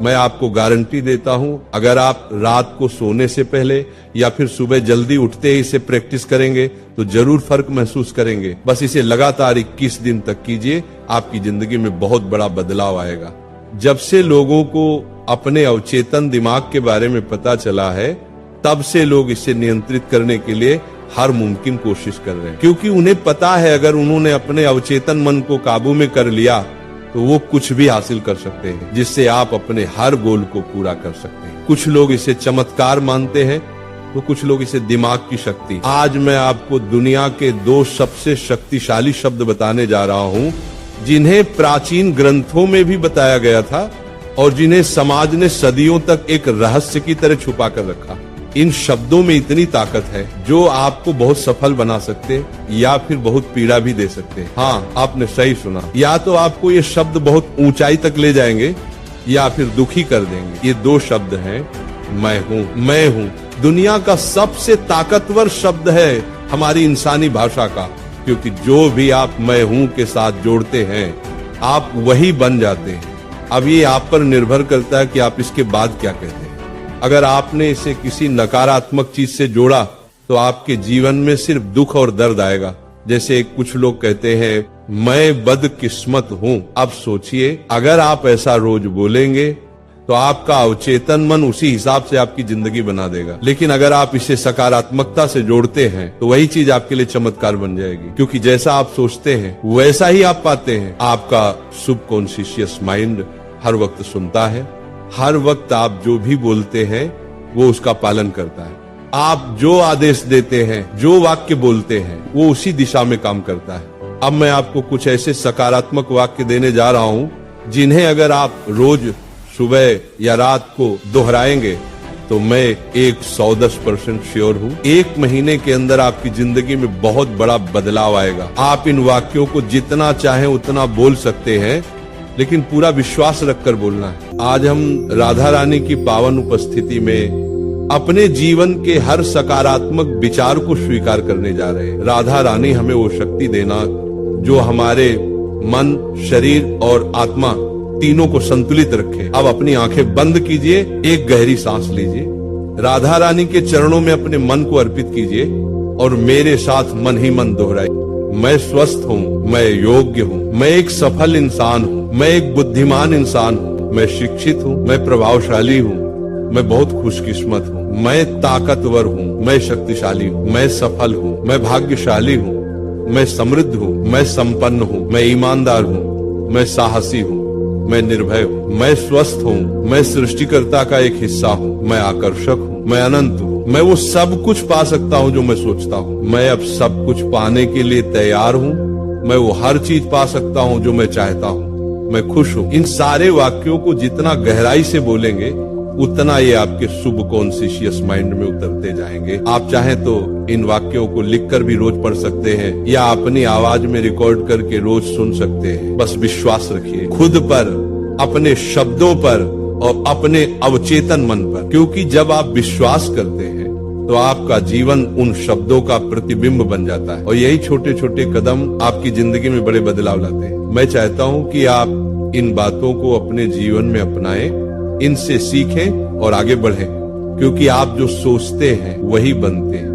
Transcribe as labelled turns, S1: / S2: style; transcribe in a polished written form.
S1: मैं आपको गारंटी देता हूं, अगर आप रात को सोने से पहले या फिर सुबह जल्दी उठते ही इसे प्रैक्टिस करेंगे तो जरूर फर्क महसूस करेंगे। बस इसे लगातार 21 दिन तक कीजिए, आपकी जिंदगी में बहुत बड़ा बदलाव आएगा। जब से लोगों को अपने अवचेतन दिमाग के बारे में पता चला है, तब से लोग इसे नियंत्रित करने के लिए हर मुमकिन कोशिश कर रहे हैं, क्योंकि उन्हें पता है अगर उन्होंने अपने अवचेतन मन को काबू में कर लिया तो वो कुछ भी हासिल कर सकते हैं, जिससे आप अपने हर गोल को पूरा कर सकते हैं। कुछ लोग इसे चमत्कार मानते हैं तो कुछ लोग इसे दिमाग की शक्ति। आज मैं आपको दुनिया के 2 सबसे शक्तिशाली शब्द बताने जा रहा हूं, जिन्हें प्राचीन ग्रंथों में भी बताया गया था और जिन्हें समाज ने सदियों तक एक रहस्य की तरह छुपा कर रखा। इन शब्दों में इतनी ताकत है जो आपको बहुत सफल बना सकते या फिर बहुत पीड़ा भी दे सकते। हाँ, आपने सही सुना। या तो आपको ये शब्द बहुत ऊंचाई तक ले जाएंगे या फिर दुखी कर देंगे। ये 2 शब्द हैं, मैं हूँ। मैं हूँ दुनिया का सबसे ताकतवर शब्द है हमारी इंसानी भाषा का, क्योंकि जो भी आप मैं हूँ के साथ जोड़ते हैं आप वही बन जाते हैं। अब ये आप पर निर्भर करता है कि आप इसके बाद क्या कहते हैं। अगर आपने इसे किसी नकारात्मक चीज से जोड़ा तो आपके जीवन में सिर्फ दुख और दर्द आएगा। जैसे कुछ लोग कहते हैं मैं बदकिस्मत हूँ। अब सोचिए, अगर आप ऐसा रोज बोलेंगे तो आपका अवचेतन मन उसी हिसाब से आपकी जिंदगी बना देगा। लेकिन अगर आप इसे सकारात्मकता से जोड़ते हैं तो वही चीज आपके लिए चमत्कार बन जाएगी, क्योंकि जैसा आप सोचते हैं वैसा ही आप पाते हैं। आपका सबकॉन्शियस माइंड हर वक्त सुनता है, हर वक्त आप जो भी बोलते हैं वो उसका पालन करता है। आप जो आदेश देते हैं, जो वाक्य बोलते हैं, वो उसी दिशा में काम करता है। अब मैं आपको कुछ ऐसे सकारात्मक वाक्य देने जा रहा हूं जिन्हें अगर आप रोज सुबह या रात को दोहराएंगे तो मैं 110% श्योर हूँ 1 महीने के अंदर आपकी जिंदगी में बहुत बड़ा बदलाव आएगा। आप इन वाक्यों को जितना चाहें उतना बोल सकते हैं, लेकिन पूरा विश्वास रखकर बोलना है। आज हम राधा रानी की पावन उपस्थिति में अपने जीवन के हर सकारात्मक विचार को स्वीकार करने जा रहे हैं। राधा रानी हमें वो शक्ति देना जो हमारे मन, शरीर और आत्मा तीनों को संतुलित रखे। अब अपनी आंखें बंद कीजिए, एक गहरी सांस लीजिए, राधा रानी के चरणों में अपने मन को अर्पित कीजिए और मेरे साथ मन ही मन दोहराइए। मैं स्वस्थ हूँ, मैं योग्य हूँ, मैं एक सफल इंसान हूँ, मैं एक बुद्धिमान इंसान हूँ, मैं शिक्षित हूँ, मैं प्रभावशाली हूँ, मैं बहुत खुशकिस्मत हूँ, मैं ताकतवर हूँ, मैं शक्तिशाली हूँ, मैं सफल हूँ, मैं भाग्यशाली हूँ, मैं समृद्ध हूँ, मैं संपन्न हूँ, मैं ईमानदार हूँ, मैं साहसी हूँ, मैं निर्भय हूँ, मैं स्वस्थ हूँ, मैं सृष्टिकर्ता का एक हिस्सा हूँ, मैं आकर्षक हूँ, मैं अनंत हूँ, मैं वो सब कुछ पा सकता हूँ जो मैं सोचता हूँ, मैं अब सब कुछ पाने के लिए तैयार हूँ, मैं वो हर चीज पा सकता हूँ जो मैं चाहता हूँ, मैं खुश हूँ। इन सारे वाक्यों को जितना गहराई से बोलेंगे उतना ये आपके सबकॉन्शियस माइंड में उतरते जाएंगे। आप चाहें तो इन वाक्यों को लिखकर भी रोज पढ़ सकते हैं या अपनी आवाज में रिकॉर्ड करके रोज सुन सकते हैं। बस विश्वास रखिए खुद पर, अपने शब्दों पर और अपने अवचेतन मन पर, क्योंकि जब आप विश्वास करते हैं तो आपका जीवन उन शब्दों का प्रतिबिंब बन जाता है और यही छोटे छोटे कदम आपकी जिंदगी में बड़े बदलाव लाते हैं। मैं चाहता हूं कि आप इन बातों को अपने जीवन में अपनाएं, इनसे सीखें और आगे बढ़ें, क्योंकि आप जो सोचते हैं वही बनते हैं।